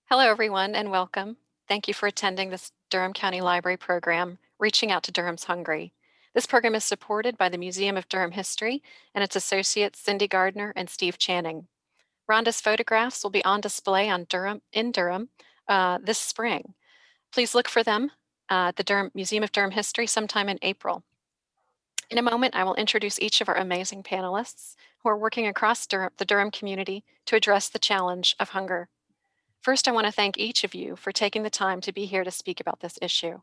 Hello, everyone, and welcome. Thank you for attending this Durham County Library program, Reaching Out to Durham's Hungry. This program is supported by the Museum of Durham History and its associates Cindy Gardner and Steve Channing. Rhonda's photographs will be on display in Durham this spring. Please look for them at the Museum of Durham History sometime in April. In a moment, I will introduce each of our amazing panelists who are working across the Durham community to address the challenge of hunger. First, I want to thank each of you for taking the time to be here to speak about this issue.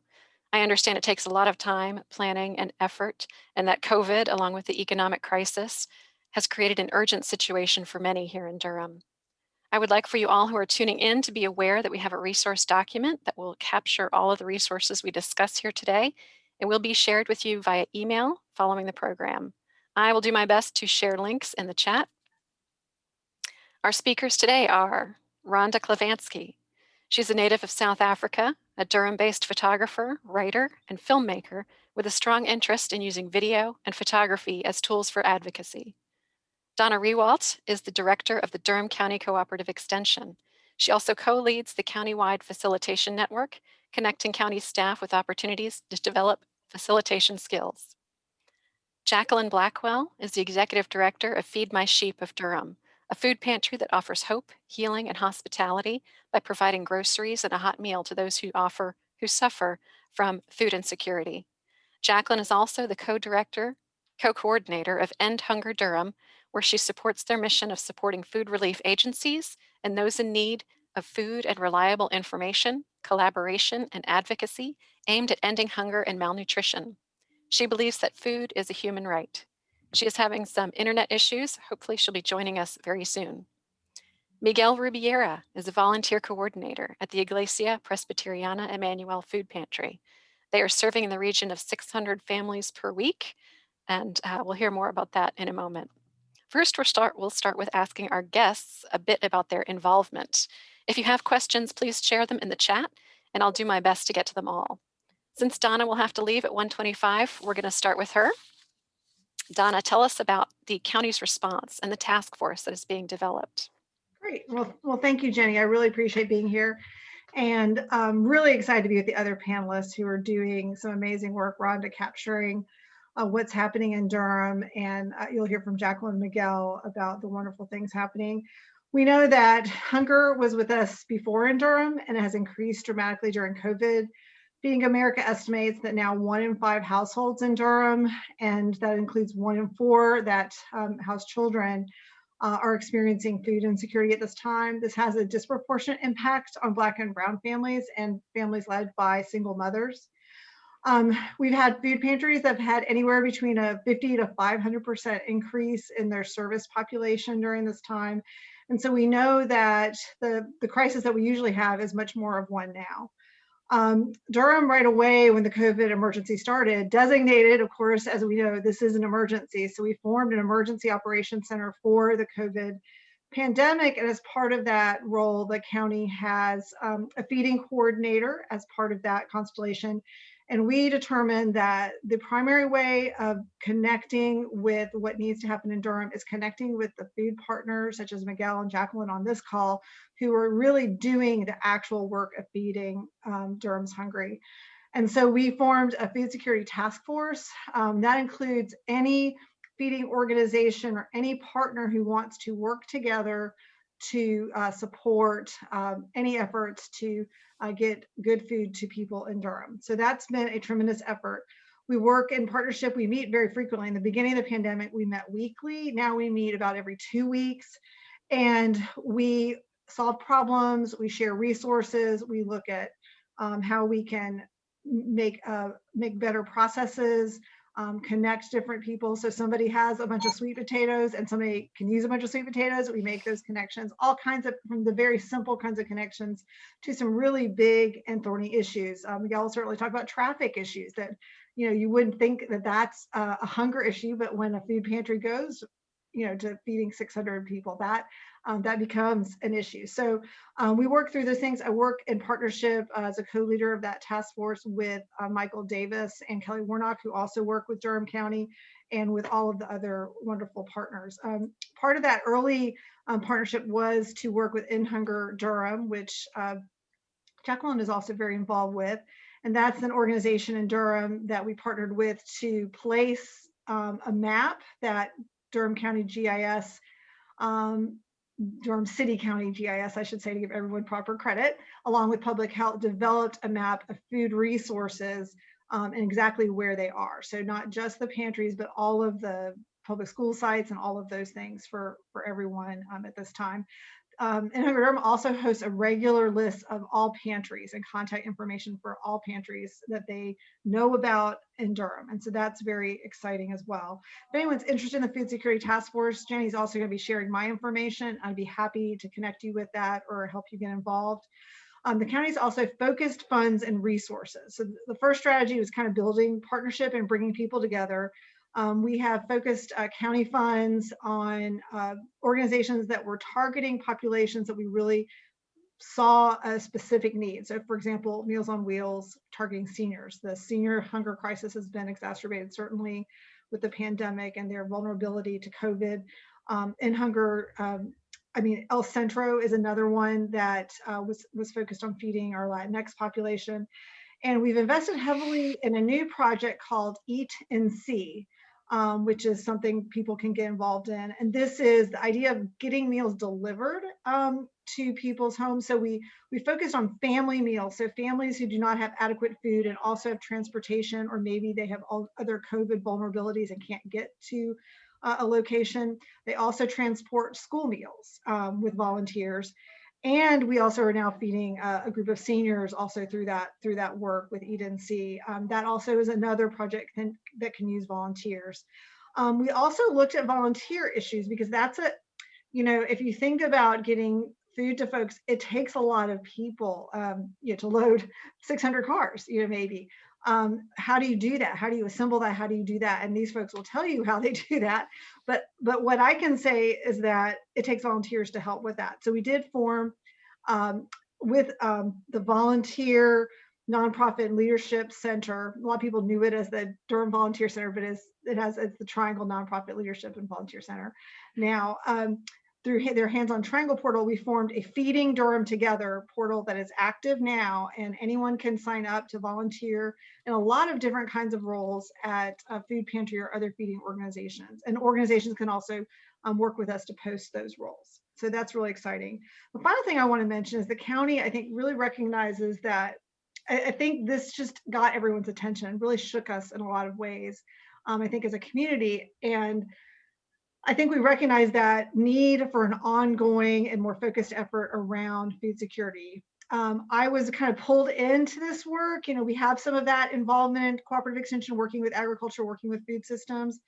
I understand it takes a lot of time, planning, and effort, and that COVID, along with the economic crisis, has created an urgent situation for many here in Durham. I would like for you all who are tuning in to be aware that we have a resource document that will capture all of the resources we discuss here today and will be shared with you via email following the program. I will do my best to share links in the chat. Our speakers today are Rhonda Klevansky. She's a native of South Africa, a Durham-based photographer, writer, and filmmaker with a strong interest in using video and photography as tools for advocacy. Donna Rewalt is the director of the Durham County Cooperative Extension. She also co-leads the countywide facilitation network, connecting county staff with opportunities to develop facilitation skills. Jacqueline Blackwell is the executive director of Feed My Sheep of Durham, a food pantry that offers hope, healing, and hospitality by providing groceries and a hot meal to those who suffer from food insecurity. Jacqueline is also the co-coordinator of End Hunger Durham, where she supports their mission of supporting food relief agencies and those in need of food and reliable information, collaboration, and advocacy aimed at ending hunger and malnutrition. She believes that food is a human right. She is having some internet issues. Hopefully, she'll be joining us very soon. Miguel Rubiera is a volunteer coordinator at the Iglesia Presbyteriana Emmanuel Food Pantry. They are serving in the region of 600 families per week, and we'll hear more about that in a moment. First, we'll start with asking our guests a bit about their involvement. If you have questions, please share them in the chat, and I'll do my best to get to them all. Since Donna will have to leave at 1:25, we're going to start with her. Donna, tell us about the county's response and the task force that is being developed. Great. Well, thank you, Jenny. I really appreciate being here. And I'm really excited to be with the other panelists who are doing some amazing work, Rhonda, capturing what's happening in Durham. And you'll hear from Jacqueline and Miguel about the wonderful things happening. We know that hunger was with us before in Durham, and it has increased dramatically during COVID. Feeding America estimates that now 1 in 5 households in Durham, and that includes 1 in 4 that house children, are experiencing food insecurity at this time. This has a disproportionate impact on Black and Brown families and families led by single mothers. We've had food pantries that have had anywhere between a 50 to 500% increase in their service population during this time. And so we know that the crisis that we usually have is much more of one now. Durham right away when the COVID emergency started designated, of course, as we know, this is an emergency. So we formed an emergency operations center for the COVID pandemic. And as part of that role, the county has a feeding coordinator as part of that constellation. And we determined that the primary way of connecting with what needs to happen in Durham is connecting with the food partners, such as Miguel and Jacqueline on this call, who are really doing the actual work of feeding Durham's hungry. And so we formed a food security task force that includes any feeding organization or any partner who wants to work together to support any efforts to get good food to people in Durham. So that's been a tremendous effort. We work in partnership. We meet very frequently. In the beginning of the pandemic, we met weekly. Now we meet about every 2 weeks, and we solve problems. We share resources. We look at how we can make better processes, connect different people. So somebody has a bunch of sweet potatoes and somebody can use a bunch of sweet potatoes. We make those connections, all kinds of, from the very simple kinds of connections to some really big and thorny issues. Miguel certainly talked about traffic issues that, you know, you wouldn't think that that's a hunger issue, but when a food pantry goes, to feeding 600 people, that becomes an issue. So we work through those things. I work in partnership as a co-leader of that task force with Michael Davis and Kelly Warnock, who also work with Durham County and with all of the other wonderful partners. Part of that early partnership was to work with In Hunger Durham, which Jacqueline is also very involved with. And that's an organization in Durham that we partnered with to place a map that Durham County GIS, Durham City County GIS, I should say, to give everyone proper credit, along with public health, developed a map of food resources and exactly where they are. So not just the pantries, but all of the public school sites and all of those things for everyone at this time. And Durham also hosts a regular list of all pantries and contact information for all pantries that they know about in Durham. And so that's very exciting as well. If anyone's interested in the Food Security Task Force, Jenny's also going to be sharing my information. I'd be happy to connect you with that or help you get involved. The county's also focused funds and resources. So the first strategy was kind of building partnership and bringing people together. We have focused county funds on organizations that were targeting populations that we really saw a specific need. So for example, Meals on Wheels targeting seniors. The senior hunger crisis has been exacerbated certainly with the pandemic and their vulnerability to COVID. In hunger, El Centro is another one that was focused on feeding our Latinx population. And we've invested heavily in a new project called Eat and See, which is something people can get involved in. And this is the idea of getting meals delivered to people's homes. So we focus on family meals. So families who do not have adequate food and also have transportation, or maybe they have all other COVID vulnerabilities and can't get to a location. They also transport school meals with volunteers. And we also are now feeding a group of seniors also through that work with Eat and See. That also is another project that can use volunteers. We also looked at volunteer issues because that's if you think about getting food to folks, it takes a lot of people to load 600 cars, maybe. How do you do that? How do you assemble that? How do you do that? And these folks will tell you how they do that. But what I can say is that it takes volunteers to help with that. So we did form with the Volunteer Nonprofit Leadership Center. A lot of people knew it as the Durham Volunteer Center, but it's the Triangle Nonprofit Leadership and Volunteer Center. Now, through their hands-on Triangle portal, we formed a Feeding Durham Together portal that is active now, and anyone can sign up to volunteer in a lot of different kinds of roles at a food pantry or other feeding organizations. And organizations can also work with us to post those roles. So that's really exciting. The final thing I want to mention is the county, I think, really recognizes that I think this just got everyone's attention, really shook us in a lot of ways, I think, as a community. And I think we recognize that need for an ongoing and more focused effort around food security. I was kind of pulled into this work. We have some of that involvement, cooperative extension, working with agriculture, working with food systems.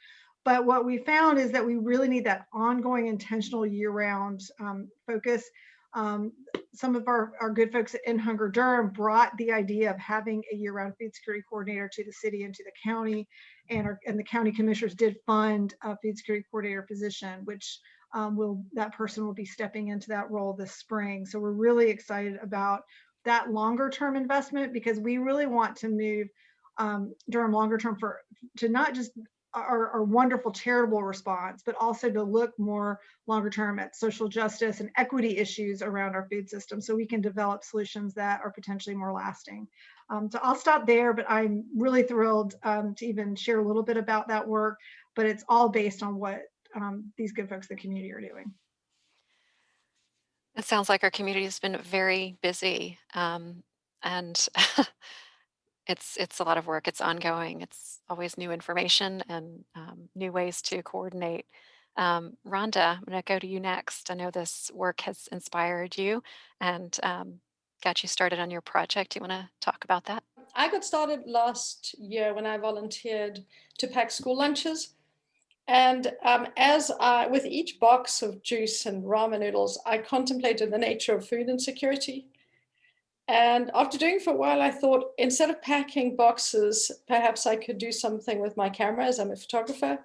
But what we found is that we really need that ongoing, intentional, year-round focus. Some of our good folks at In Hunger Durham brought the idea of having a year-round food security coordinator to the city and to the county, and the county commissioners did fund a food security coordinator position, which that person will be stepping into that role this spring. So we're really excited about that longer-term investment, because we really want to move Durham longer term to not just our wonderful charitable response, but also to look more longer term at social justice and equity issues around our food system, so we can develop solutions that are potentially more lasting. So I'll stop there, but I'm really thrilled to even share a little bit about that work, but it's all based on what these good folks in the community are doing. It sounds like our community has been very busy, and it's a lot of work. It's ongoing. It's always new information and new ways to coordinate. Rhonda, I'm going to go to you next. I know this work has inspired you and got you started on your project. Do you want to talk about that? I got started last year when I volunteered to pack school lunches. And with each box of juice and ramen noodles, I contemplated the nature of food insecurity. And after doing it for a while, I thought, instead of packing boxes, perhaps I could do something with my camera, as I'm a photographer.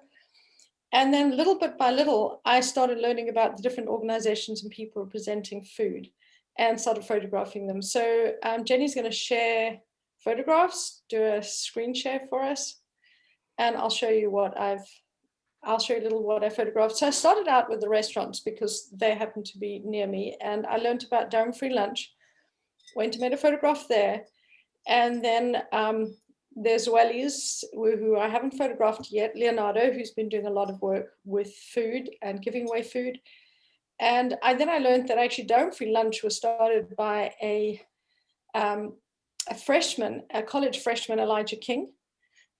And then little bit by little, I started learning about the different organizations and people presenting food and started photographing them. So Jenny's going to share photographs, do a screen share for us. And I'll show you I'll show you a little what I photographed. So I started out with the restaurants because they happen to be near me. And I learned about Durham Free Lunch, went and made a photograph there. And then there's Wellies, who I haven't photographed yet, Leonardo, who's been doing a lot of work with food and giving away food. And then I learned that actually Durham Free Lunch was started by a freshman, a college freshman, Elijah King.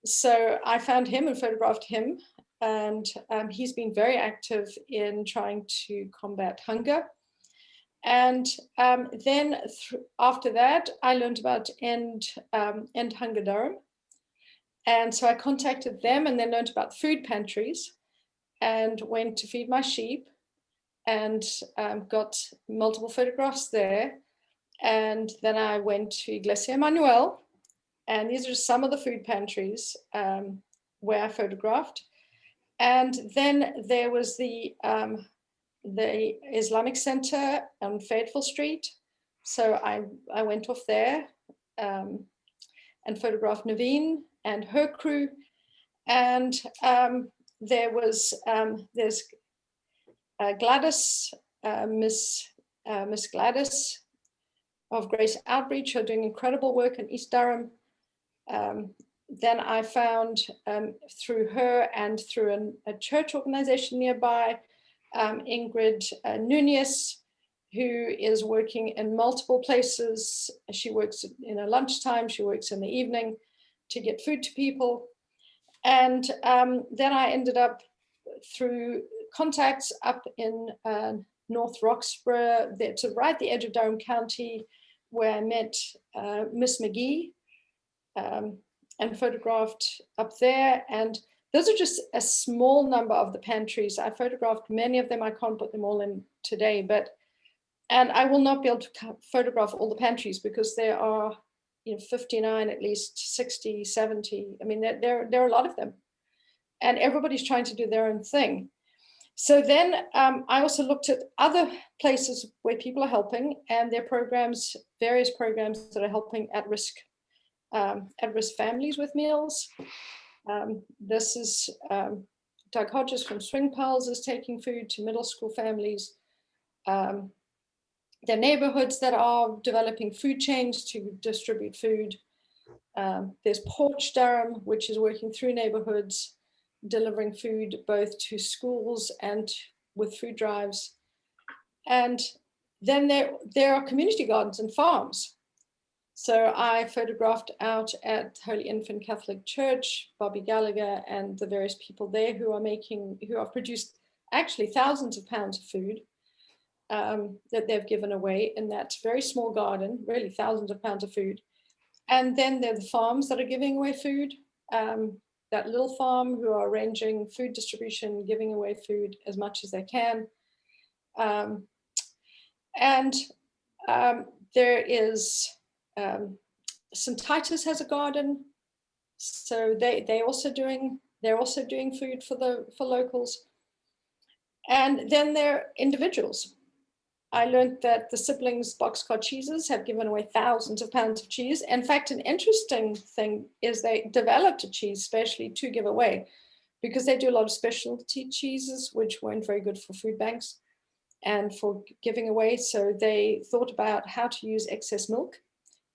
So I found him and photographed him. And he's been very active in trying to combat hunger. And then after that, I learned about End Hunger Durham. And so I contacted them and then learned about food pantries and went to feed my sheep and got multiple photographs there. And then I went to Iglesia Manuel. And these are some of the food pantries where I photographed. And then there was the Islamic Center on Fayetteville Street. So I went off there and photographed Naveen and her crew. And there's Gladys, Miss Gladys of Grace Outreach, who are doing incredible work in East Durham. Then I found through her and through a church organization nearby, Ingrid Nunez, who is working in multiple places. She works in a lunchtime, she works in the evening to get food to people. And then I ended up through contacts up in North Roxburgh, to right at the edge of Durham County, where I met Miss McGee and photographed up there. And those are just a small number of the pantries. I photographed many of them. I can't put them all in today, and I will not be able to photograph all the pantries because there are 59, at least 60, 70. I mean, there are a lot of them. And everybody's trying to do their own thing. So then I also looked at other places where people are helping and their programs, various programs that are helping at-risk families with meals. This is Doug Hodges from Swing Pals is taking food to middle school families. There are neighborhoods that are developing food chains to distribute food. There's Porch Durham, which is working through neighborhoods, delivering food both to schools and with food drives. And then there are community gardens and farms. So I photographed out at Holy Infant Catholic Church, Bobby Gallagher, and the various people there who have produced actually thousands of pounds of food that they've given away in that very small garden, really thousands of pounds of food. And then there are the farms that are giving away food. That little farm who are arranging food distribution, giving away food as much as they can. There is St. Titus has a garden, so they're also doing food for locals. And then there are individuals. I learned that the siblings Boxcar Cheeses have given away thousands of pounds of cheese. In fact, an interesting thing is they developed a cheese specially to give away because they do a lot of specialty cheeses, which weren't very good for food banks and for giving away. So they thought about how to use excess milk.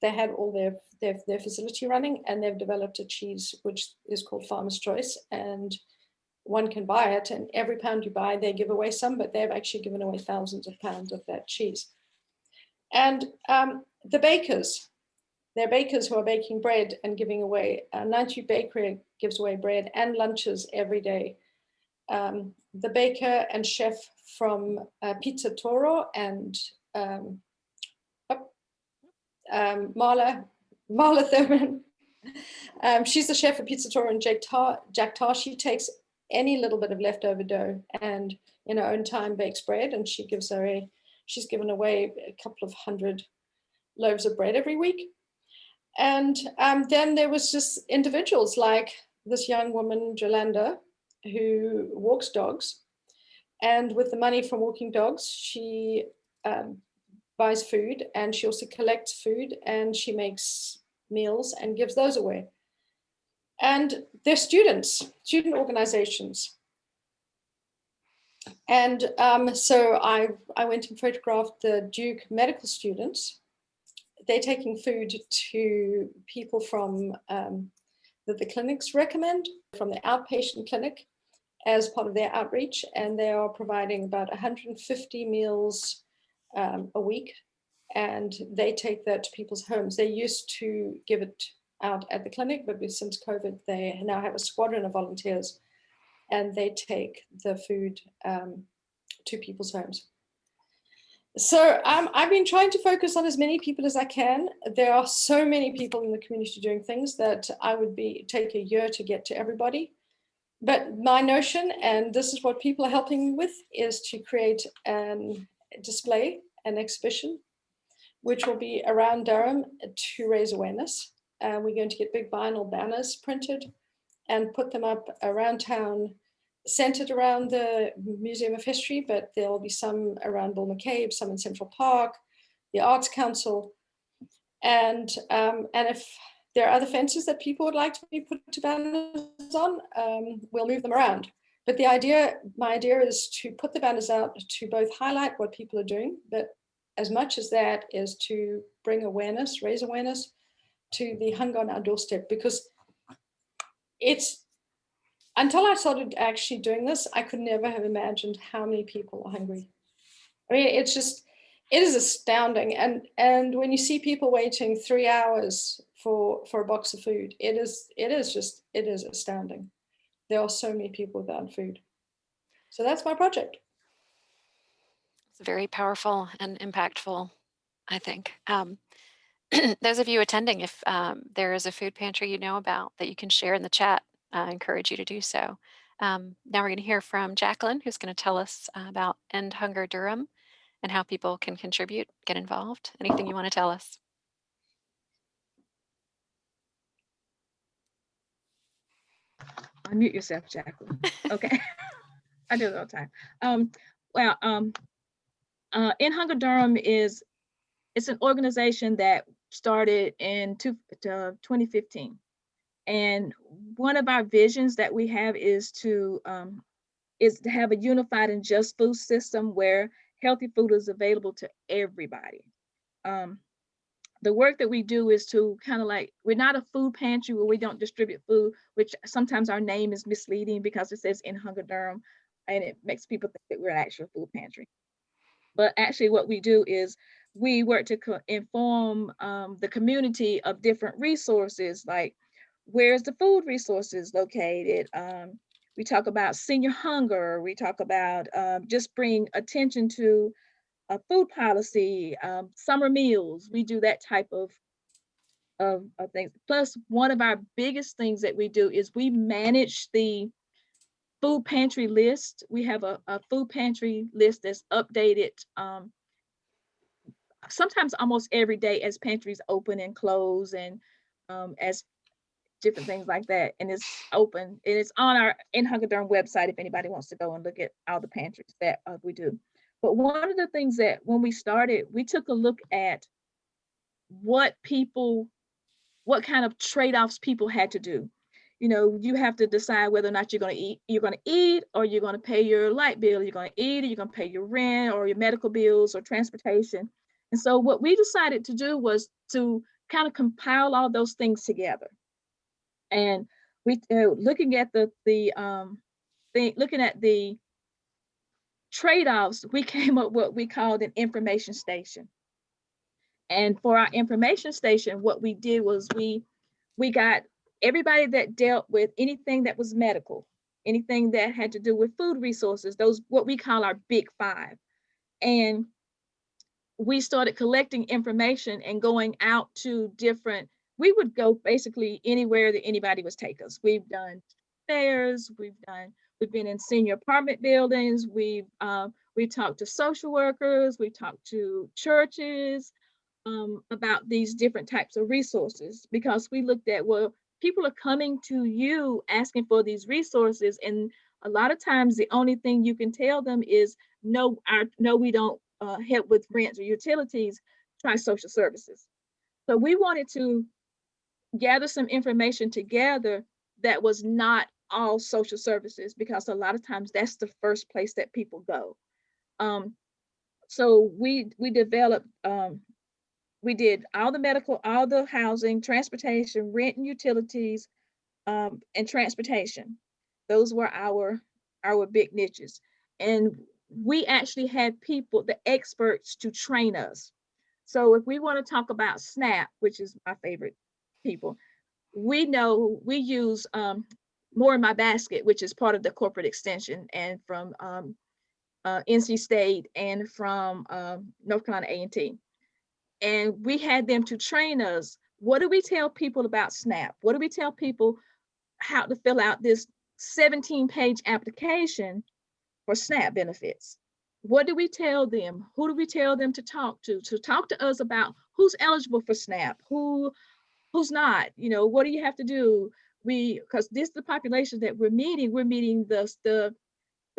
They had all their facility running, and they've developed a cheese which is called Farmer's Choice, and one can buy it, and every pound you buy, they give away some, but they've actually given away thousands of pounds of that cheese. And the bakers, they're bakers who are baking bread and giving away. 90 Bakery gives away bread and lunches every day. The baker and chef from Pizza Toro and Marla Thurman. She's the chef of Pizza Toro and Jack Tar. She takes any little bit of leftover dough and in her own time bakes bread, and she's given away a couple of 100 loaves of bread every week. And then there was just individuals like this young woman, Jolanda, who walks dogs. And with the money from walking dogs, she buys food, and she also collects food, and she makes meals and gives those away. And they're students, student organizations. And so I went and photographed the Duke medical students. They're taking food to people from that the clinics recommend, from the outpatient clinic as part of their outreach. And they are providing about 150 meals a week. And they take that to people's homes. They used to give it out at the clinic, but since COVID, they now have a squadron of volunteers, and they take the food to people's homes. So I've been trying to focus on as many people as I can. There are so many people in the community doing things that I would take a year to get to everybody. But my notion, and this is what people are helping me with, is to create a display, an exhibition, which will be around Durham to raise awareness. We're going to get big vinyl banners printed and put them up around town, centered around the Museum of History, but there'll be some around Bull McCabe, some in Central Park, the Arts Council. And if there are other fences that people would like to be put to banners on, we'll move them around. But my idea is to put the banners out to both highlight what people are doing, but as much as that is to bring awareness, raise awareness to the hunger on our doorstep, because until I started actually doing this, I could never have imagined how many people are hungry. I mean, it is astounding. And when you see people waiting 3 hours for a box of food, it is astounding. There are so many people without food. So that's my project. It's very powerful and impactful, I think. Those of you attending, if there is a food pantry you know about that you can share in the chat, I encourage you to do so. Now we're going to hear from Jacqueline, who's going to tell us about End Hunger Durham and how people can contribute, get involved. Anything you want to tell us? Unmute yourself, Jacqueline. Okay. I do it all the time. End Hunger Durham it's an organization that started in 2015. And one of our visions that we have is to have a unified and just food system where healthy food is available to everybody. The work that we do is to kind of we're not a food pantry where we don't distribute food, which sometimes our name is misleading because it says End Hunger Durham, and it makes people think that we're an actual food pantry. But actually what we do is we work to inform the community of different resources, like where's the food resources located. We talk about senior hunger. We talk about just bring attention to food policy, summer meals. We do that type of things. Plus, one of our biggest things that we do is we manage the food pantry list. We have a food pantry list that's updated sometimes almost every day as pantries open and close, and as different things like that. And it's open, and it's on our End Hunger Durham website if anybody wants to go and look at all the pantries that we do. But one of the things that when we started, we took a look at what kind of trade-offs people had to do. You know, you have to decide whether or not you're going to eat, or you're going to pay your light bill. You're going to eat, or you're going to pay your rent, or your medical bills, or transportation. And so what we decided to do was to kind of compile all those things together. And we looking at the trade-offs, we came up with what we called an information station. And for our information station, what we did was we got everybody that dealt with anything that was medical, anything that had to do with food resources, those what we call our big five. And we started collecting information and going out to we would go basically anywhere that anybody would take us. We've done fairs, we've been in senior apartment buildings, we talked to social workers, we talked to churches about these different types of resources, because we looked at, well, people are coming to you asking for these resources, and A lot of times the only thing you can tell them is no, we don't help with rents or utilities, try social services. So we wanted to gather some information together that was not all social services, because a lot of times that's the first place that people go. So we developed, we did all the medical, all the housing, transportation, rent and utilities, and transportation. Those were our big niches. And we actually had people, the experts, to train us. So if we want to talk about SNAP, which is my favorite people, we know we use More in My Basket, which is part of the corporate extension, and from NC State and from North Carolina A&T. And we had them to train us. What do we tell people about SNAP? What do we tell people how to fill out this 17-page application for SNAP benefits? What do we tell them? Who do we tell them to talk to? To talk to us about who's eligible for SNAP, who's not, what do you have to do? Because this is the population that we're meeting. We're meeting the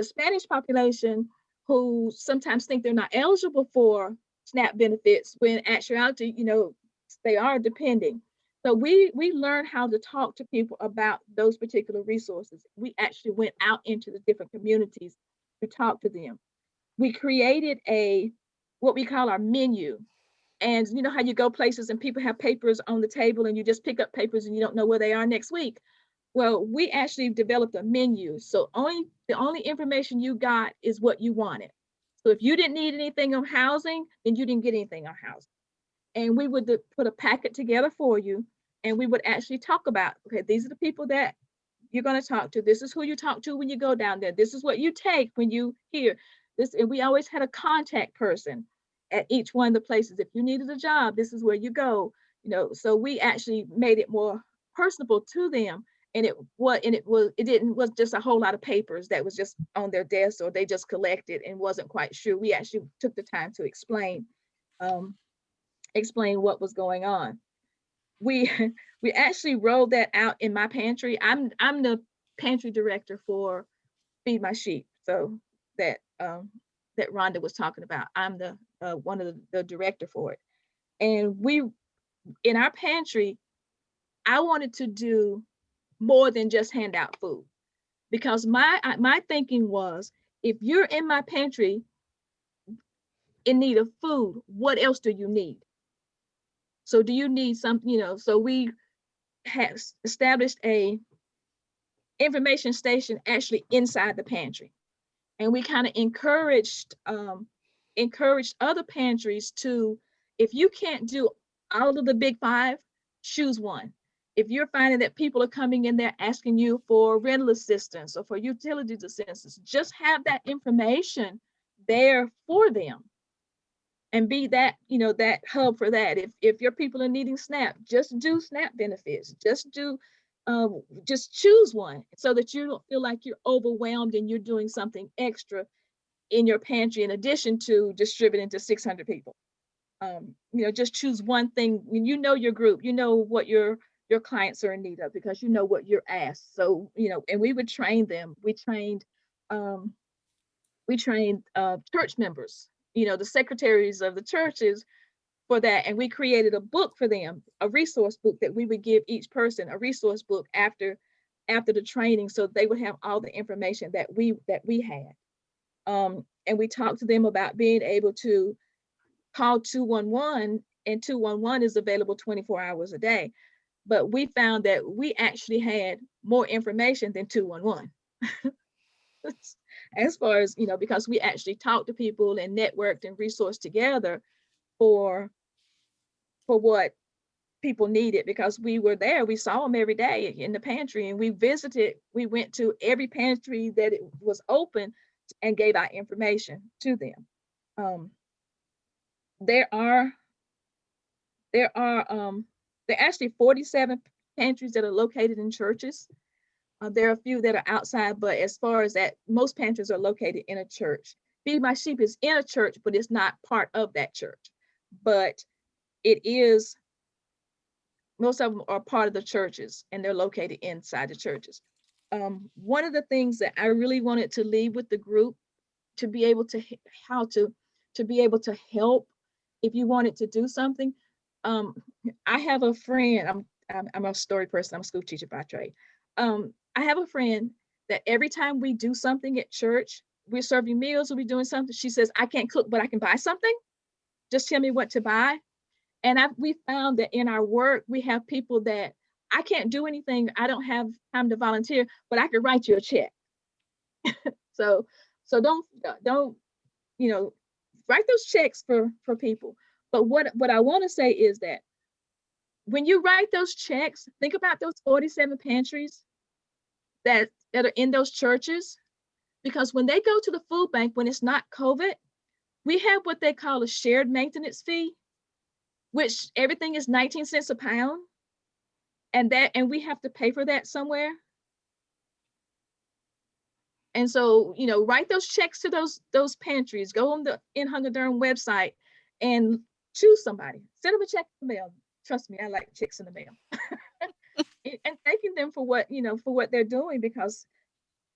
Spanish population, who sometimes think they're not eligible for SNAP benefits, when in actuality, they are, depending. So we learned how to talk to people about those particular resources. We actually went out into the different communities to talk to them. We created what we call our menu. And you know how you go places and people have papers on the table and you just pick up papers and you don't know where they are next week. Well, we actually developed a menu. So the only information you got is what you wanted. So if you didn't need anything on housing, then you didn't get anything on housing. And we would put a packet together for you, and we would actually talk about, okay, these are the people that you're going to talk to. This is who you talk to when you go down there. This is what you take when you hear this. And we always had a contact person at each one of the places. If you needed a job, this is where you go. So we actually made it more personable to them. And it was just a whole lot of papers that was just on their desk, or they just collected and wasn't quite sure. We actually took the time to explain what was going on. We actually rolled that out in my pantry. I'm the pantry director for Feed My Sheep. So that Rhonda was talking about. I'm the one of the director for it. And in our pantry, I wanted to do more than just hand out food, because my thinking was, if you're in my pantry in need of food, what else do you need? So do you need something, so we have established a information station actually inside the pantry. And we kind of encouraged other pantries to, if you can't do all of the big five, choose one. If you're finding that people are coming in there asking you for rental assistance or for utilities assistance, just have that information there for them, and be that, that hub for that. If your people are needing SNAP, just do SNAP benefits. Just choose one, so that you don't feel like you're overwhelmed and you're doing something extra in your pantry in addition to distributing to 600 people. Just choose one thing. When you know your group, you know what your clients are in need of, because you know what you're asked. So, and we would train them. We trained church members, the secretaries of the churches, for that. And we created a book for them, a resource book that we would give each person, a resource book after the training, so they would have all the information that we had. And we talked to them about being able to call 211, and 211 is available 24 hours a day. But we found that we actually had more information than 211. As far as, because we actually talked to people and networked and resourced together for what people needed, because we were there. We saw them every day in the pantry, and we went to every pantry that it was open and gave out information to them. There are actually 47 pantries that are located in churches. There are a few that are outside, but as far as that, most pantries are located in a church. Feed My Sheep is in a church, but it's not part of that church. But it is, most of them are part of the churches, and they're located inside the churches. one of the things that I really wanted to leave with the group, to be able to to be able to help if you wanted to do something. Um, I have a friend. I'm a story person. I'm a school teacher by trade. I have a friend that every time we do something at church, we're serving meals or we're doing something, she says, I can't cook, but I can buy something. Just tell me what to buy. And we found that in our work, we have people that I can't do anything. I don't have time to volunteer, but I could write you a check. So, so don't, you know, write those checks for people. But what I want to say is that when you write those checks, think about those 47 pantries that are in those churches, because when they go to the food bank, when it's not COVID, we have what they call a shared maintenance fee, which everything is 19 cents a pound. And we have to pay for that somewhere. And so, write those checks to those pantries, go on the In Hunger Durham website and choose somebody, send them a check in the mail. Trust me, I like checks in the mail. And thanking them for what they're doing, because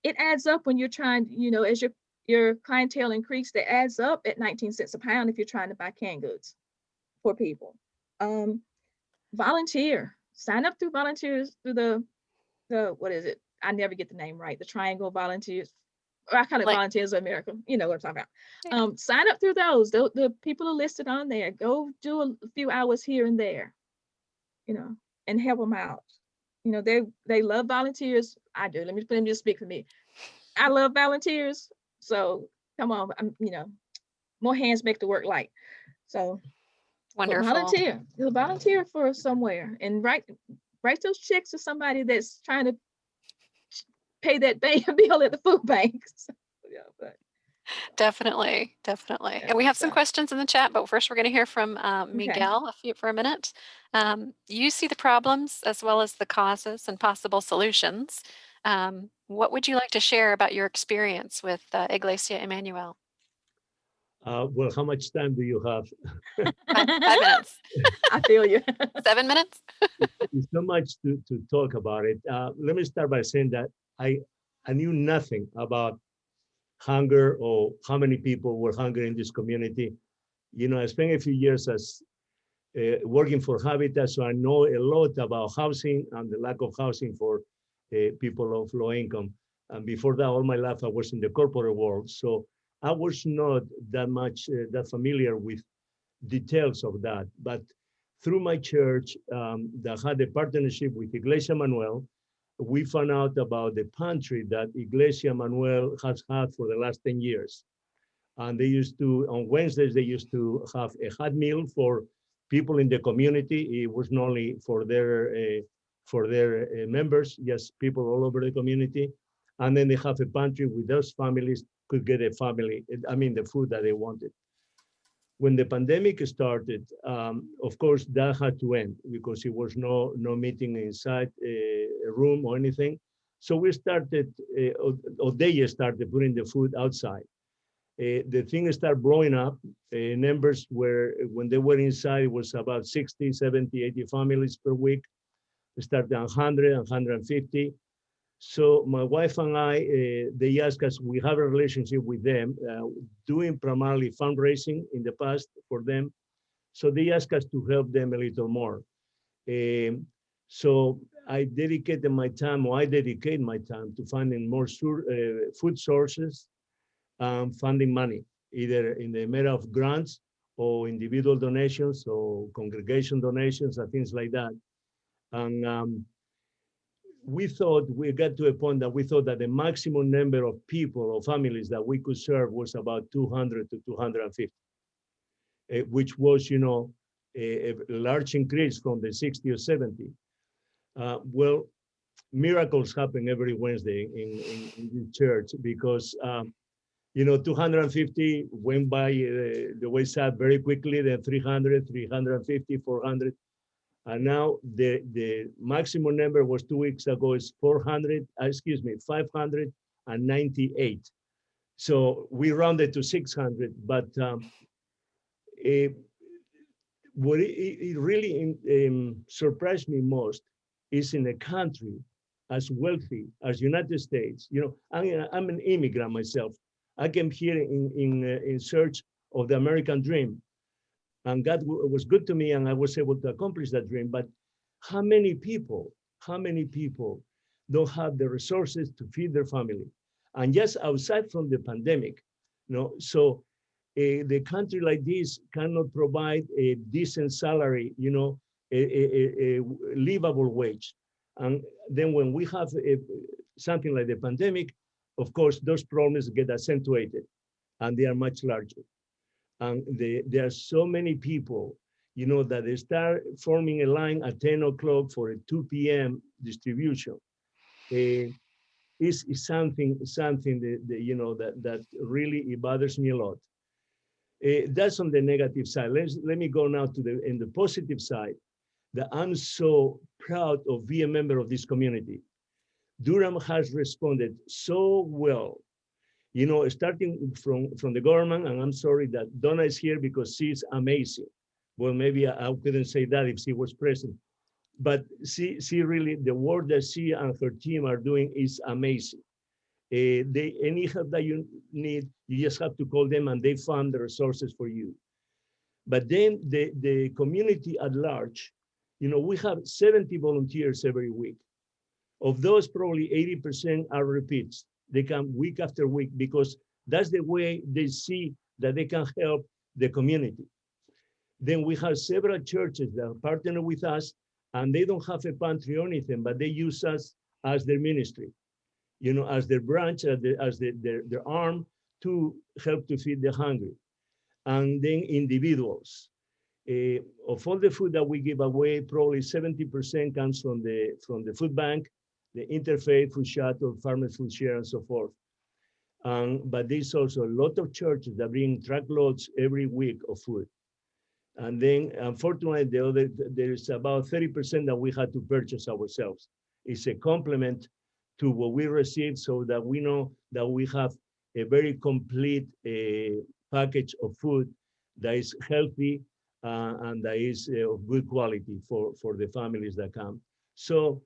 it adds up when you're trying, as your clientele increase, that adds up at 19 cents a pound if you're trying to buy canned goods for people. Volunteer, sign up through volunteers through the what is it? I never get the name right. The Triangle Volunteers, or I call it Volunteers of America. You know what I'm talking about. Yeah. Sign up through those. The people are listed on there. Go do a few hours here and there, and help them out. They love volunteers. I do. Let me just speak for me. I love volunteers. So come on, more hands make the work light. So Wonderful. volunteer for somewhere, and write those checks to somebody that's trying to pay that bill at the food banks. Definitely. Yeah, And we have some so. questions in the chat, but first we're going to hear from Miguel for a minute. You see the problems as well as the causes and possible solutions. What would you like to share about your experience with Iglesia Emmanuel? Well, how much time do you have? 5 minutes. I feel you. 7 minutes? There's so much to talk about it. Let me start by saying that I knew nothing about hunger or how many people were hungry in this community. I spent a few years as working for Habitat, so I know a lot about housing and the lack of housing for people of low income. And before that, all my life, I was in the corporate world. So I was not that much that familiar with details of that. But through my church that had a partnership with Iglesia Manuel, we found out about the pantry that Iglesia Manuel has had for the last 10 years. And they used to, on Wednesdays, they used to have a hot meal for people in the community. It was not only for their members, just people all over the community. And then they have a pantry with those families could get the food that they wanted. When the pandemic started, of course, that had to end because it was no meeting inside a room or anything. So we started, or they started putting the food outside. The thing started blowing up. Numbers were, when they were inside, it was about 60, 70, 80 families per week. We started 100, 150. So my wife and I, they asked us, we have a relationship with them, doing primarily fundraising in the past for them. So they asked us to help them a little more. So I dedicate my time to finding more food sources, funding money, either in the matter of grants or individual donations or congregation donations and things like that. And we got to a point that we thought that the maximum number of people or families that we could serve was about 200 to 250, which was, a large increase from the 60 or 70. Well, miracles happen every Wednesday in the church because, 250 went by the wayside very quickly, then 300, 350, 400. And now the maximum number was 2 weeks ago is 598. So we rounded to 600, but what it really surprised me most is in a country as wealthy as United States. I'm an immigrant myself. I came here in search of the American dream, and God was good to me, and I was able to accomplish that dream. But how many people don't have the resources to feed their family? And just outside from the pandemic, so the country like this cannot provide a decent salary, a livable wage. And then when we have something like the pandemic, of course, those problems get accentuated and they are much larger. And there are so many people, that they start forming a line at 10 o'clock for a 2 p.m. distribution. Is something that really it bothers me a lot. That's on the negative side. Let me go now to the positive side, that I'm so proud of being a member of this community. Durham has responded so well, starting from the government, and I'm sorry that Donna is here because she's amazing. Well, maybe I couldn't say that if she was present, but she really, the work that she and her team are doing is amazing. Any help that you need, you just have to call them and they fund the resources for you. But then the community at large, we have 70 volunteers every week. Of those, probably 80% are repeats. They come week after week because that's the way they see that they can help the community. Then we have several churches that partner with us, and they don't have a pantry or anything, but they use us as their ministry, as their branch, as their arm to help to feed the hungry. And then individuals. Of all the food that we give away, probably 70% comes from the food bank, the interfaith food shuttle, farmers food share, and so forth. But there's also a lot of churches that bring truckloads every week of food. And then, unfortunately, there's about 30% that we had to purchase ourselves. It's a complement to what we receive, so that we know that we have a very complete package of food that is healthy and that is of good quality for the families that come. So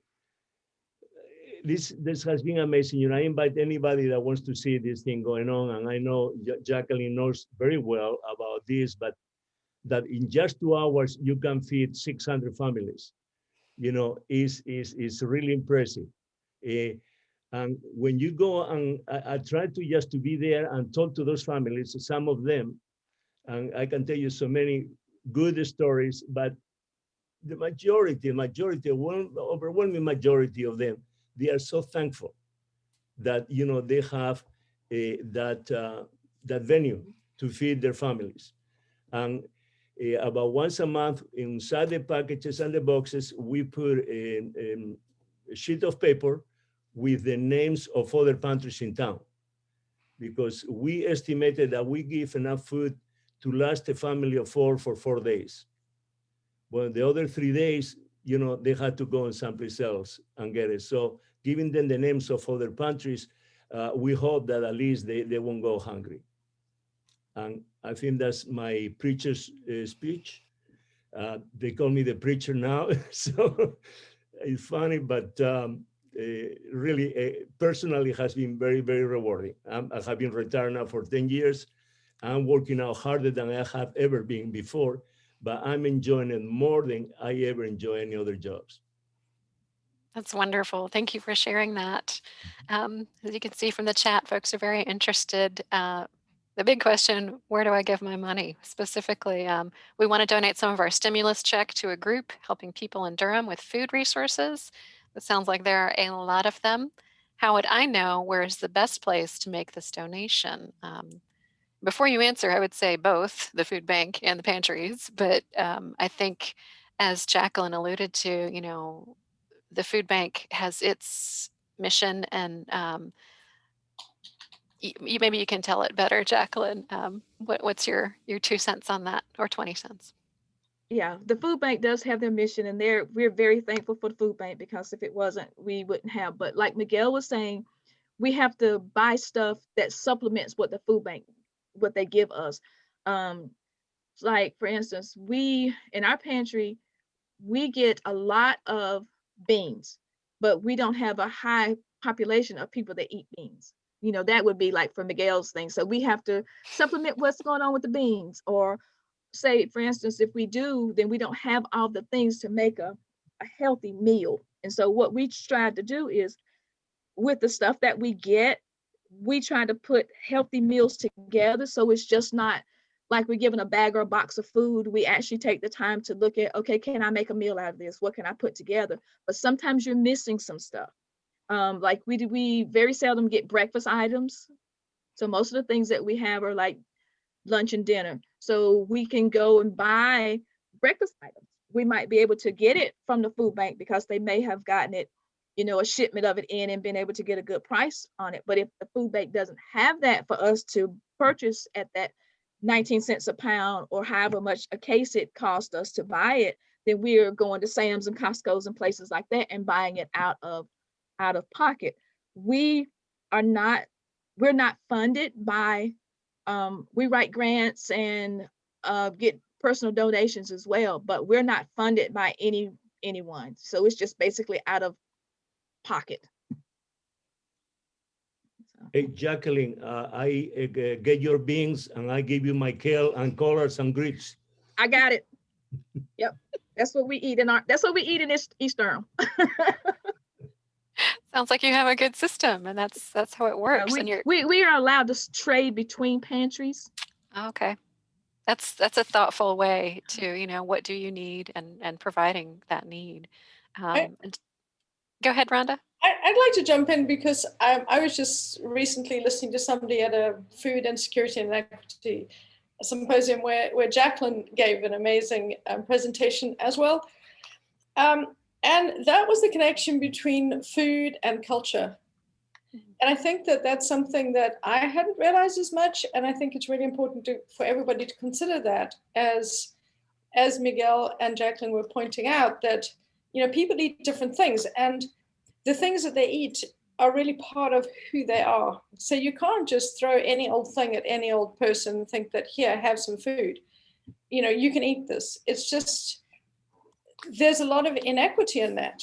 this has been amazing. I invite anybody that wants to see this thing going on, and I know Jacqueline knows very well about this, but that in just 2 hours you can feed 600 families, is really impressive. And when you go, and I try to just to be there and talk to those families, some of them, and I can tell you so many good stories, but the overwhelming majority of them, they are so thankful that they have that venue to feed their families. And about once a month, inside the packages and the boxes, we put a sheet of paper with the names of other pantries in town, because we estimated that we give enough food to last a family of 4 for 4 days. Well, the other 3 days, they had to go someplace else and get it. So giving them the names of other pantries, we hope that at least they won't go hungry. And I think that's my preacher's speech. They call me the preacher now, so it's funny, but really, personally, has been very, very rewarding. I have been retired now for 10 years. I'm working out harder than I have ever been before, but I'm enjoying it more than I ever enjoy any other jobs. That's wonderful. Thank you for sharing that. As you can see from the chat, folks are very interested. The big question, where do I give my money? Specifically, we want to donate some of our stimulus check to a group helping people in Durham with food resources. It sounds like there are a lot of them. How would I know where is the best place to make this donation? Before you answer, I would say both the food bank and the pantries, but I think, as Jacqueline alluded to, the food bank has its mission, and maybe you can tell it better, Jacqueline. What's your 2 cents on that, or 20 cents? Yeah, the food bank does have their mission, and we're very thankful for the food bank, because if it wasn't, we wouldn't have. But like Miguel was saying, we have to buy stuff that supplements what the food bank, what they give us. Like for instance, we in our pantry, we get a lot of beans. but we don't have a high population of people that eat beans. You know, that would be like for Miguel's thing. So we have to supplement what's going on with the beans, or say, for instance, if we do, then we don't have all the things to make a healthy meal. And so what we strive to do is, with the stuff that we get, we try to put healthy meals together. So it's just not like we're given a bag or a box of food. We actually take the time to look at, okay, can I make a meal out of this? What can I put together? But sometimes you're missing some stuff. Like we very seldom get breakfast items. So most of the things that we have are like lunch and dinner. So we can go and buy breakfast items. We might be able to get it from the food bank because they may have gotten it, you know, a shipment of it in and been able to get a good price on it. But if the food bank doesn't have that for us to purchase at that 19 cents a pound or however much a case it cost us to buy it, then we're going to Sam's and Costco's and places like that and buying it out of pocket. We're not funded by, we write grants and get personal donations as well, but we're not funded by anyone. So it's just basically out of pocket. So. Hey, Jacqueline, I get your beans and I give you my kale and collards and grits. I got it. Yep. That's what we eat in East Durham. Sounds like you have a good system, and that's how it works. Yeah, and you're we are allowed to trade between pantries. okay. That's a thoughtful way to, you know, what do you need and providing that need. And go ahead, Rhonda. I'd like to jump in because I was just recently listening to somebody at a food insecurity and equity symposium where Jacqueline gave an amazing presentation as well. And that was the connection between food and culture. And I think that that's something that I hadn't realized as much. And I think it's really important for everybody to consider that, as Miguel and Jacqueline were pointing out, that, you know, people eat different things, and the things that they eat are really part of who they are. So you can't just throw any old thing at any old person and think that, here, have some food. You know, you can eat this. It's just, there's a lot of inequity in that.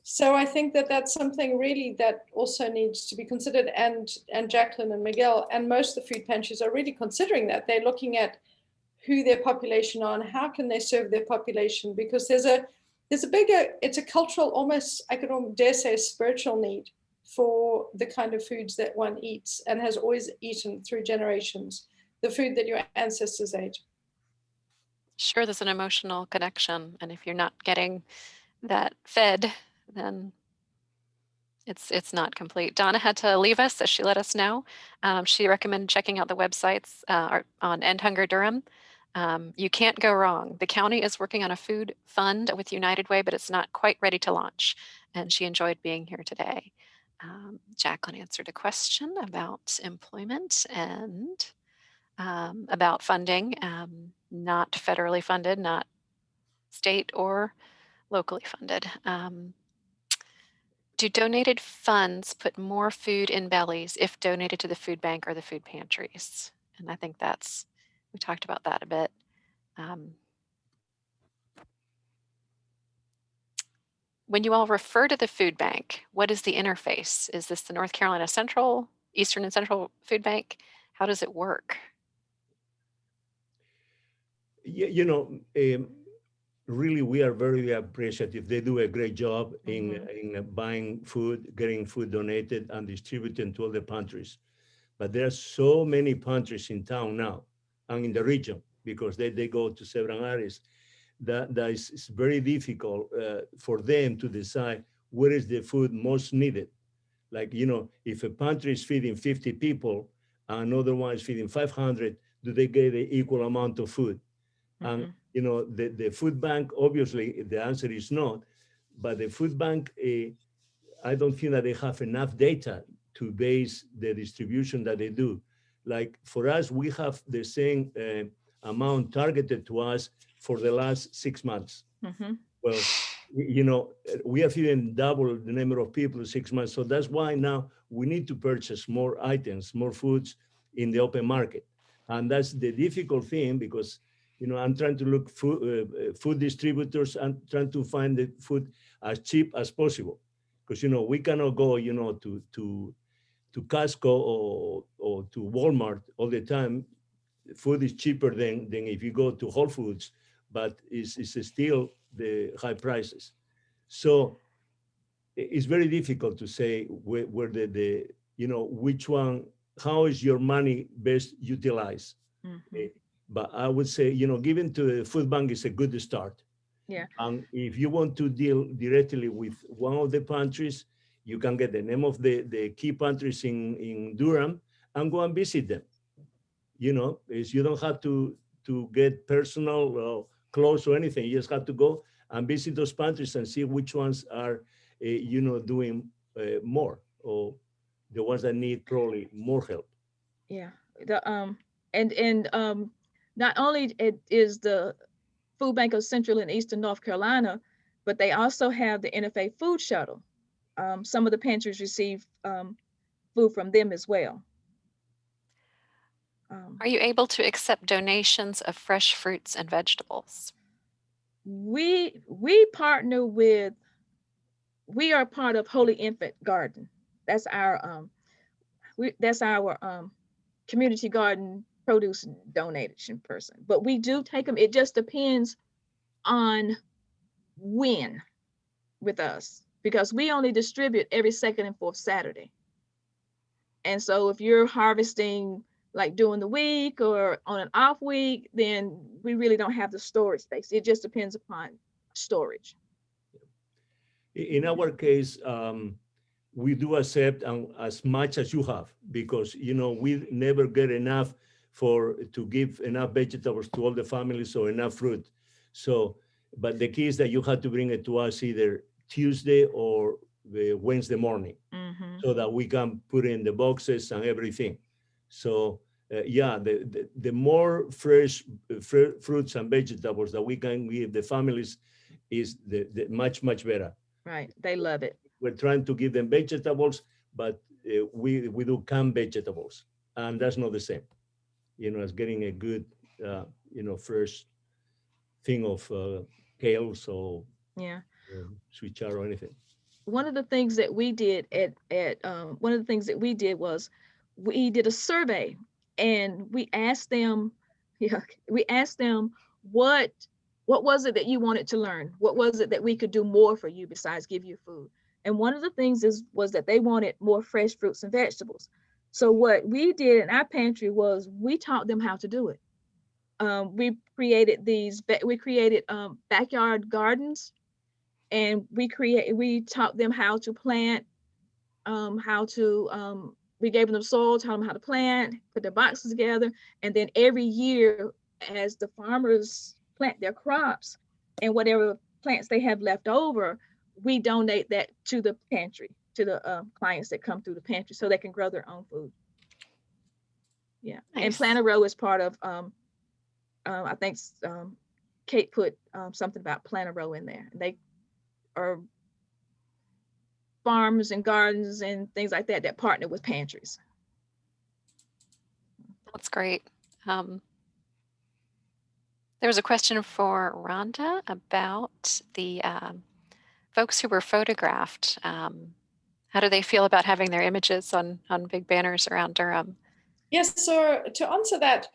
So I think that that's something really that also needs to be considered. And Jacqueline and Miguel and most of the food pantries are really considering that. They're looking at who their population are and how can they serve their population, because there's a bigger, it's a cultural, almost, I could dare say, a spiritual need for the kind of foods that one eats and has always eaten through generations, the food that your ancestors ate. Sure, there's an emotional connection, and if you're not getting that fed, then it's not complete. Donna had to leave us, as she let us know. She recommended checking out the websites on End Hunger Durham. You can't go wrong. The county is working on a food fund with United Way, but it's not quite ready to launch. And she enjoyed being here today. Jacqueline answered a question about employment and about funding, not federally funded, not state or locally funded. Do donated funds put more food in bellies if donated to the food bank or the food pantries? And I think we talked about that a bit. When you all refer to the food bank, what is the interface? Is this the North Carolina Central, Eastern and Central Food Bank? How does it work? You know, really, we are very appreciative. They do a great job in buying food, getting food donated and distributing to all the pantries. But there are so many pantries in town now and in the region, because they go to several areas, that it's very difficult for them to decide where is the food most needed. Like, you know, if a pantry is feeding 50 people, another one is feeding 500, do they get the equal amount of food? And, you know, the food bank, obviously, the answer is not. But the food bank, I don't think that they have enough data to base the distribution that they do. Like for us, we have the same amount targeted to us for the last 6 months. Well, you know, we have even doubled the number of people in 6 months. So that's why now we need to purchase more items, more foods in the open market. And that's the difficult thing, because, you know, I'm trying to look food distributors and trying to find the food as cheap as possible. because we cannot go to Costco or to Walmart all the time. Food is cheaper than if you go to Whole Foods, but it's still the high prices. So it's very difficult to say where the which one, how is your money best utilized. But I would say, giving to the food bank is a good start. Yeah. And if you want to deal directly with one of the pantries, you can get the name of the key pantries in Durham and go and visit them. You don't have to get personal clothes or anything. You just have to go and visit those pantries and see which ones are, doing more, or the ones that need probably more help. Yeah. And not only is the Food Bank of Central and Eastern North Carolina, but they also have the NFA Food Shuttle. Some of the pantries receive food from them as well. Are you able to accept donations of fresh fruits and vegetables? We partner with, we are part of Holy Infant Garden. That's our community garden produce donation person. But we do take them. It just depends on when with us, because we only distribute every second and fourth Saturday. And so if you're harvesting like during the week or on an off week, then we really don't have the storage space. It just depends upon storage. In our case, we do accept as much as you have, because we never get enough to give enough vegetables to all the families or enough fruit. So, but the key is that you have to bring it to us either Tuesday or Wednesday morning, so that we can put in the boxes and everything. So yeah, the more fresh fruits and vegetables that we can give the families is the much better. Right, they love it. We're trying to give them vegetables, but we do canned vegetables, and that's not the same, as getting a good, fresh thing of kales or sweet chard or anything. One of the things that we did was we did a survey, and we asked them, what was it that you wanted to learn? What was it that we could do more for you besides give you food? And one of the things was that they wanted more fresh fruits and vegetables. So what we did in our pantry was we taught them how to do it. We created backyard gardens, and we taught them how to plant, we gave them soil, taught them how to plant, put their boxes together. And then every year, as the farmers plant their crops and whatever plants they have left over, we donate that to the pantry, to the clients that come through the pantry, so they can grow their own food. Yeah. Nice. And Plant a Row is part of, I think Kate put something about Plant a Row in there. They are farms and gardens and things like that partner with pantries. That's great. There was a question for Rhonda about the folks who were photographed. How do they feel about having their images on big banners around Durham? Yes, so to answer that,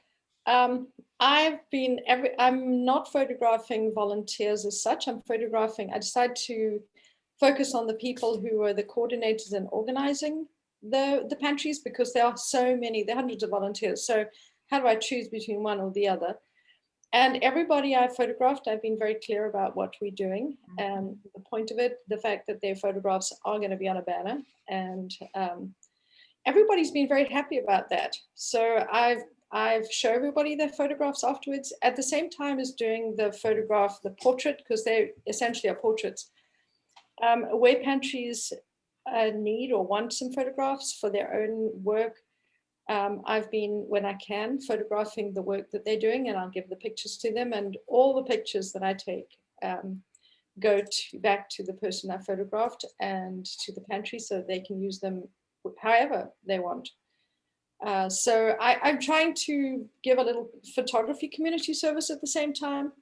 I'm not photographing volunteers as such. I decided to focus on the people who are the coordinators and organizing the pantries, because there are so many, there are hundreds of volunteers. So how do I choose between one or the other? And everybody I photographed, I've been very clear about what we're doing and the point of it, the fact that their photographs are going to be on a banner, and everybody's been very happy about that. So I've shown everybody their photographs afterwards, at the same time as doing the portrait, because they essentially are portraits. Where pantries need or want some photographs for their own work, I've been, when I can, photographing the work that they're doing, and I'll give the pictures to them, and all the pictures that I take go back to the person I photographed and to the pantry, so they can use them however they want. So I'm trying to give a little photography community service at the same time.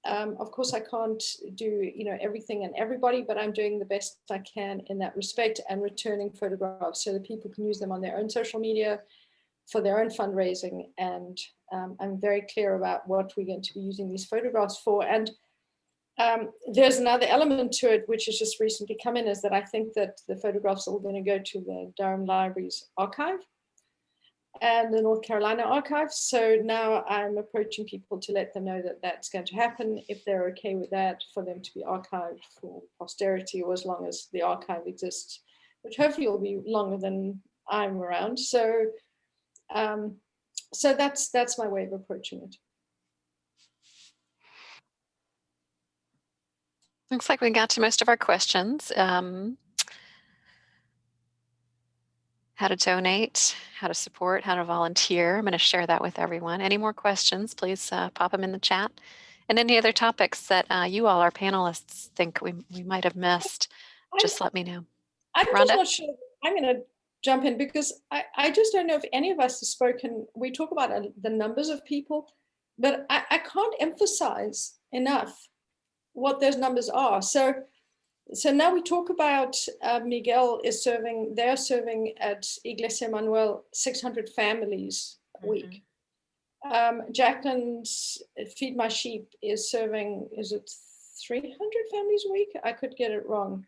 Of course, I can't do, everything and everybody, but I'm doing the best I can in that respect and returning photographs so that people can use them on their own social media for their own fundraising. And I'm very clear about what we're going to be using these photographs for. And there's another element to it, which has just recently come in, is that I think that the photographs are all going to go to the Durham Library's archive and the North Carolina archives. So now I'm approaching people to let them know that that's going to happen, if they're okay with that, for them to be archived for posterity, or as long as the archive exists, which hopefully will be longer than I'm around. So so that's my way of approaching it. Looks like we got to most of our questions. How to donate, how to support, how to volunteer. I'm going to share that with everyone. Any more questions, please pop them in the chat. And any other topics that you all, our panelists, think we might have missed, just let me know. I'm Rhonda? just not sure. I'm going to jump in because I just don't know if any of us have spoken. We talk about the numbers of people, but I can't emphasize enough what those numbers are. So now we talk about Miguel is serving, they're serving at Iglesia Manuel 600 families a week. Jacqueline's Feed My Sheep is serving, is it 300 families a week? I could get it wrong.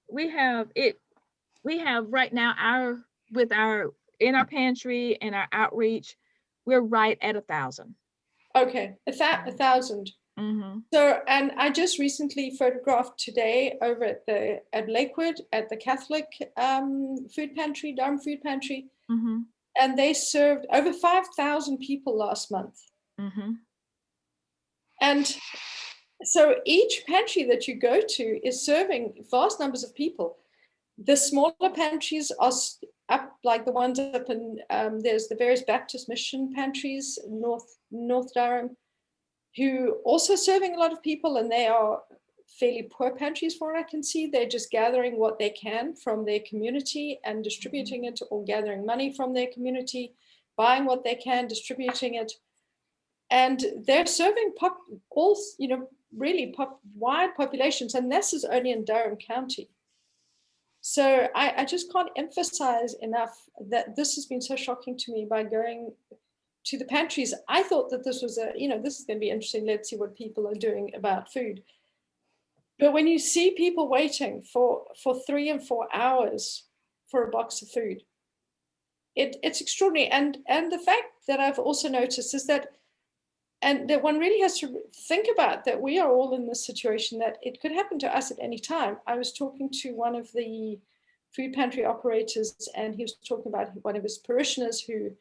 We have right now in our pantry and our outreach, we're right at 1,000. Okay, 1,000. Mm-hmm. So, and I just recently photographed today over at Lakewood at the Catholic food pantry, Durham Food Pantry, Mm-hmm. and they served over 5,000 people last month. Mm-hmm. And so each pantry that you go to is serving vast numbers of people. The smaller pantries are up, like the ones up in, there's the various Baptist mission pantries, North Durham, who also serving a lot of people, and they are fairly poor pantries for what I can see. They're just gathering what they can from their community and distributing it, or gathering money from their community, buying what they can, distributing it. And they're serving really wide populations, and this is only in Durham County. So I just can't emphasize enough that this has been so shocking to me by going to the pantries. I thought that this was this is going to be interesting. Let's see what people are doing about food. But when you see people waiting for 3 and 4 hours for a box of food, it's extraordinary. And the fact that I've also noticed is that, and that one really has to think about, that we are all in this situation, that it could happen to us at any time. I was talking to one of the food pantry operators, and he was talking about one of his parishioners who,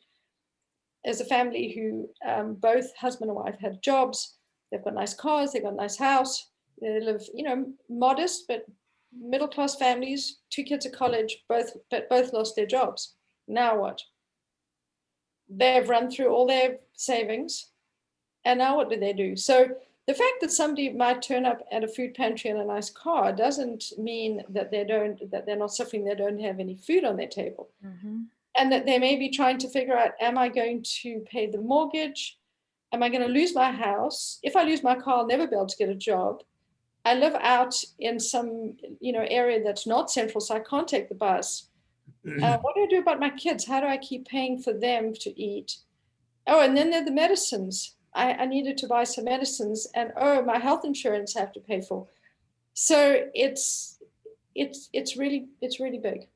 as a family who both husband and wife had jobs, they've got nice cars, they've got a nice house, they live, modest but middle-class families, 2 kids at college, both lost their jobs. Now what? They've run through all their savings, and now what do? So the fact that somebody might turn up at a food pantry in a nice car doesn't mean that they're not suffering, they don't have any food on their table. Mm-hmm. And that they may be trying to figure out, am I going to pay the mortgage? Am I going to lose my house? If I lose my car, I'll never be able to get a job. I live out in some, area that's not central, so I can't take the bus. What do I do about my kids? How do I keep paying for them to eat? Oh, and then there are the medicines. I needed to buy some medicines, and my health insurance I have to pay for. So it's really big.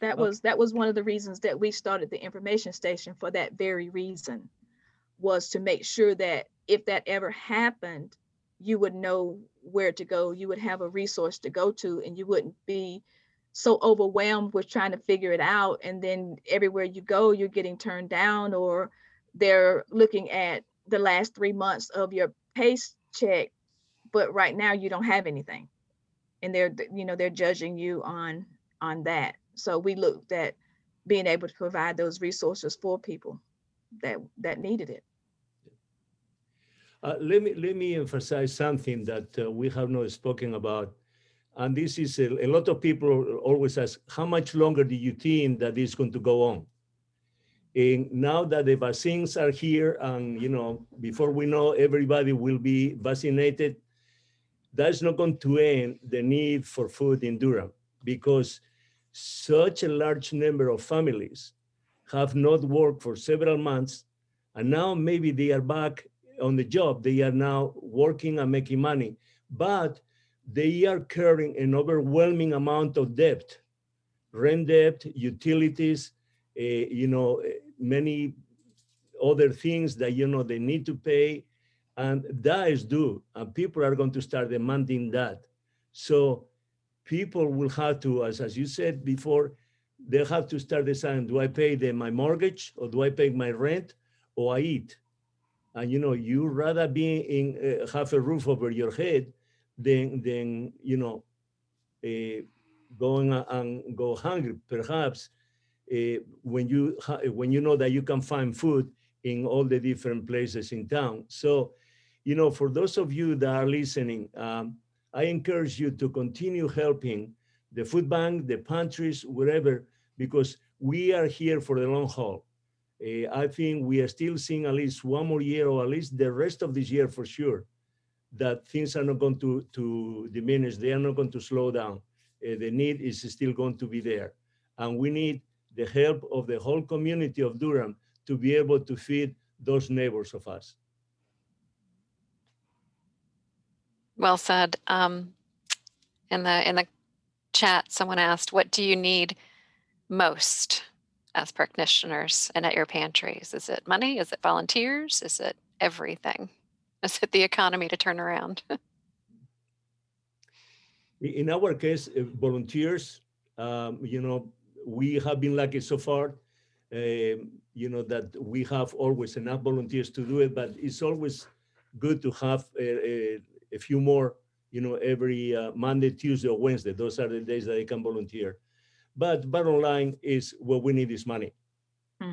That was one of the reasons that we started the information station, for that very reason, was to make sure that if that ever happened, you would know where to go, you would have a resource to go to, and you wouldn't be so overwhelmed with trying to figure it out. And then everywhere you go, you're getting turned down, or they're looking at the last 3 months of your paycheck, but right now you don't have anything. And they're judging you on that. So we looked at being able to provide those resources for people that needed it. Let me emphasize something that we have not spoken about. And this is a lot of people always ask, how much longer do you think that is going to go on? And now that the vaccines are here, and before we know everybody will be vaccinated, that's not going to end the need for food in Durham, because such a large number of families have not worked for several months, and now maybe they are back on the job. They are now working and making money, but they are carrying an overwhelming amount of debt, rent debt, utilities, many other things that they need to pay, and that is due, and people are going to start demanding that. So people will have to, as you said before, they have to start deciding, do I pay my mortgage, or do I pay my rent, or I eat? And you rather be in have a roof over your head than going and go hungry, perhaps, when you know that you can find food in all the different places in town. So, for those of you that are listening, I encourage you to continue helping the food bank, the pantries, wherever, because we are here for the long haul. I think we are still seeing at least one more year, or at least the rest of this year for sure, that things are not going to diminish. They are not going to slow down. The need is still going to be there. And we need the help of the whole community of Durham to be able to feed those neighbors of us. Well said. In the chat, someone asked, what do you need most as practitioners and at your pantries? Is it money? Is it volunteers? Is it everything? Is it the economy to turn around? In our case, volunteers, we have been lucky so far, that we have always enough volunteers to do it, but it's always good to have a few more, every Monday, Tuesday, or Wednesday. Those are the days that I can volunteer. But bottom line is, what we need is money.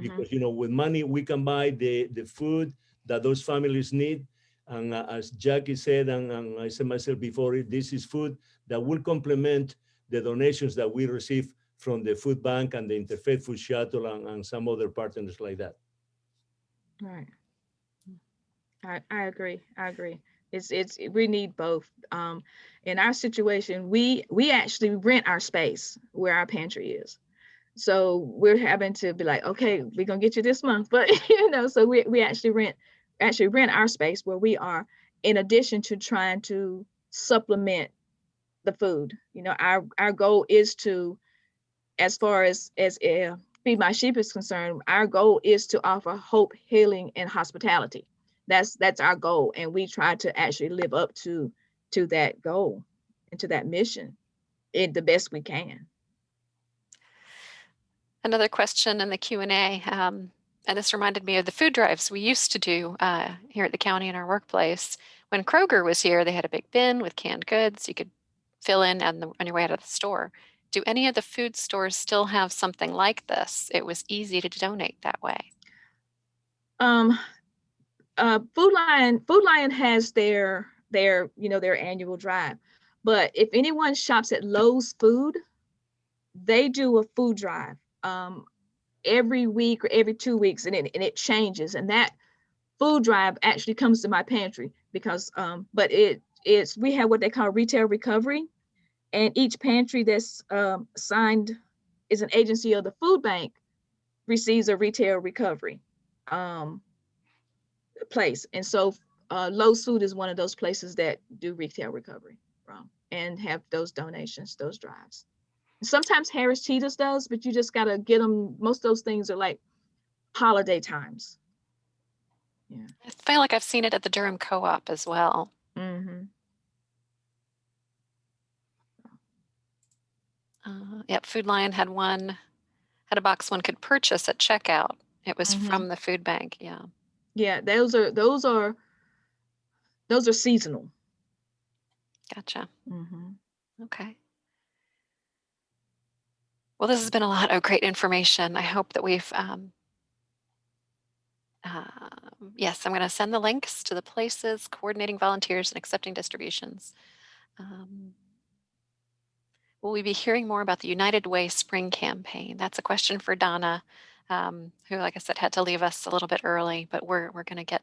Because, with money, we can buy the food that those families need. And as Jackie said, and I said myself before, this is food that will complement the donations that we receive from the food bank and the Interfaith Food Shuttle and some other partners like that. Right. I agree. We need both. In our situation, we actually rent our space where our pantry is. So we're having to be like, okay, we're gonna get you this month, but so we actually rent our space where we are, in addition to trying to supplement the food. Our goal is to, as far as Feed My Sheep is concerned, our goal is to offer hope, healing, and hospitality. That's our goal, and we try to actually live up to that goal and to that mission in the best we can. Another question in the Q&A, and this reminded me of the food drives we used to do here at the county in our workplace. When Kroger was here, they had a big bin with canned goods you could fill in on your way out of the store. Do any of the food stores still have something like this? It was easy to donate that way. Food Lion has their annual drive, but if anyone shops at Lowe's Food, they do a food drive every week or every 2 weeks, and it changes. And that food drive actually comes to my pantry because, but we have what they call retail recovery, and each pantry that's signed is an agency of the food bank receives a retail recovery place. And so Lowe's Food is one of those places that do retail recovery from and have those donations, those drives. Sometimes Harris Teeter's does, but you just got to get them. Most of those things are like holiday times. Yeah. I feel like I've seen it at the Durham Co-op as well. Mm-hmm. Yep, Food Lion had a box one could purchase at checkout. It was from the food bank. Yeah. Yeah, those are seasonal. Gotcha. Mm-hmm. Okay. Well, this has been a lot of great information. I hope that we've, yes, I'm going to send the links to the places, coordinating volunteers, and accepting distributions. Will we be hearing more about the United Way Spring campaign? That's a question for Donna. who, like I said, had to leave us a little bit early, but we're going to get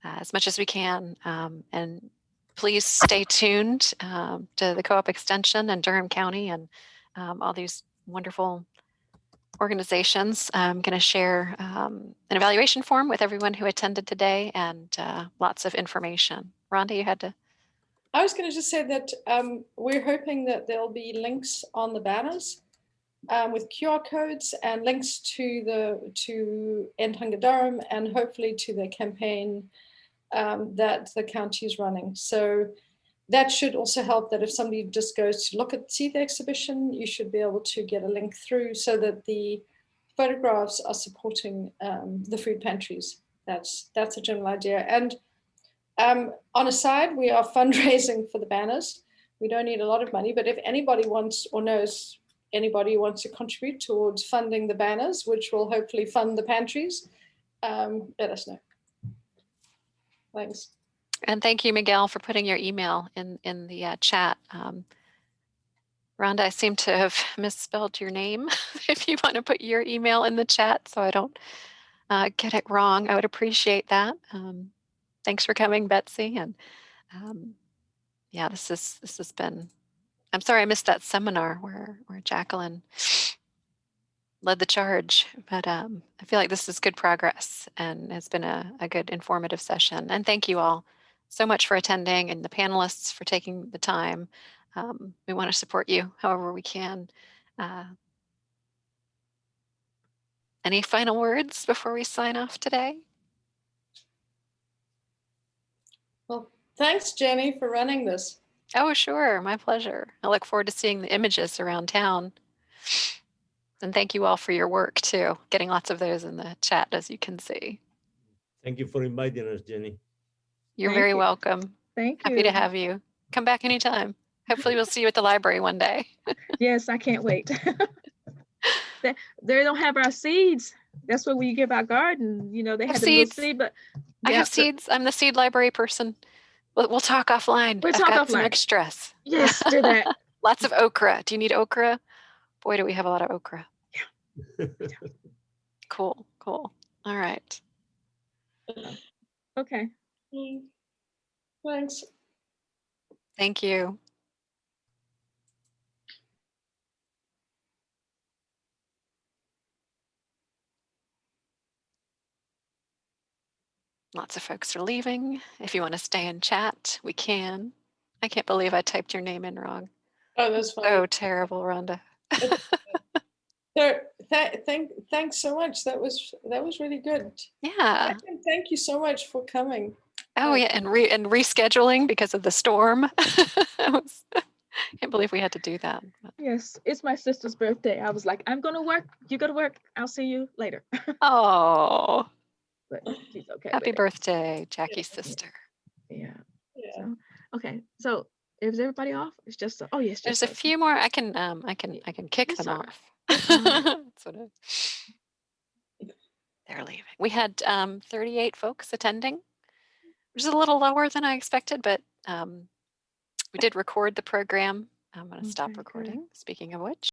as much as we can. And please stay tuned to the Co-op Extension and Durham County and all these wonderful organizations. I'm going to share an evaluation form with everyone who attended today and lots of information. Rhonda, you had to. I was going to just say that we're hoping that there'll be links on the banners with QR codes and links to End Hunger Durham and hopefully to the campaign that the county is running. So that should also help, that if somebody just goes to see the exhibition, you should be able to get a link through so that the photographs are supporting the food pantries. That's a general idea. And on a side, we are fundraising for the banners. We don't need a lot of money, but if anybody wants or knows anybody who wants to contribute towards funding the banners, which will hopefully fund the pantries, let us know. Thanks. And thank you, Miguel, for putting your email in the chat. Rhonda, I seem to have misspelled your name. If you want to put your email in the chat so I don't get it wrong, I would appreciate that. Thanks for coming, Betsy. And yeah, this has been, I'm sorry I missed that seminar where Jacqueline led the charge, but I feel like this is good progress and it's been a good informative session. And thank you all so much for attending and the panelists for taking the time. We want to support you however we can. Any final words before we sign off today? Well, thanks, Jenny, for running this. Oh, sure. My pleasure. I look forward to seeing the images around town. And thank you all for your work too. Getting lots of those in the chat, as you can see. Thank you for inviting us, Jenny. You're Thank very you. welcome. Thank you. Happy to have you. Come back anytime. Hopefully we'll see you at the library one day. Yes, I can't wait. They don't have our seeds. That's what we give our garden. You know, they I have had the little seeds. seed, but I have seeds. I'm the seed library person. We'll talk offline. We'll I've talk got some offline. extras. Yes, do that. Lots of okra. Do you need okra? Boy, do we have a lot of okra. Yeah. Cool, cool. All right. Okay. Thanks. Thank you. Lots of folks are leaving. If you want to stay and chat, we can. I can't believe I typed your name in wrong. Oh, that's fine. So terrible, Rhonda. So, thanks so much. That was really good. Yeah. And thank you so much for coming. Oh yeah, and rescheduling because of the storm. I can't believe we had to do that. Yes, it's my sister's birthday. I was like, I'm gonna work. You go to work. I'll see you later. Oh, But she's okay. happy with it. birthday, Jackie's sister. Yeah. Yeah. So, okay. So is everybody off? It's just oh yes, There's just a few more. I can kick It's them all right. off. It's all right. That's what they're leaving. We had 38 folks attending, which is a little lower than I expected, but we did record the program. I'm going to stop Okay, good. recording. Speaking of which.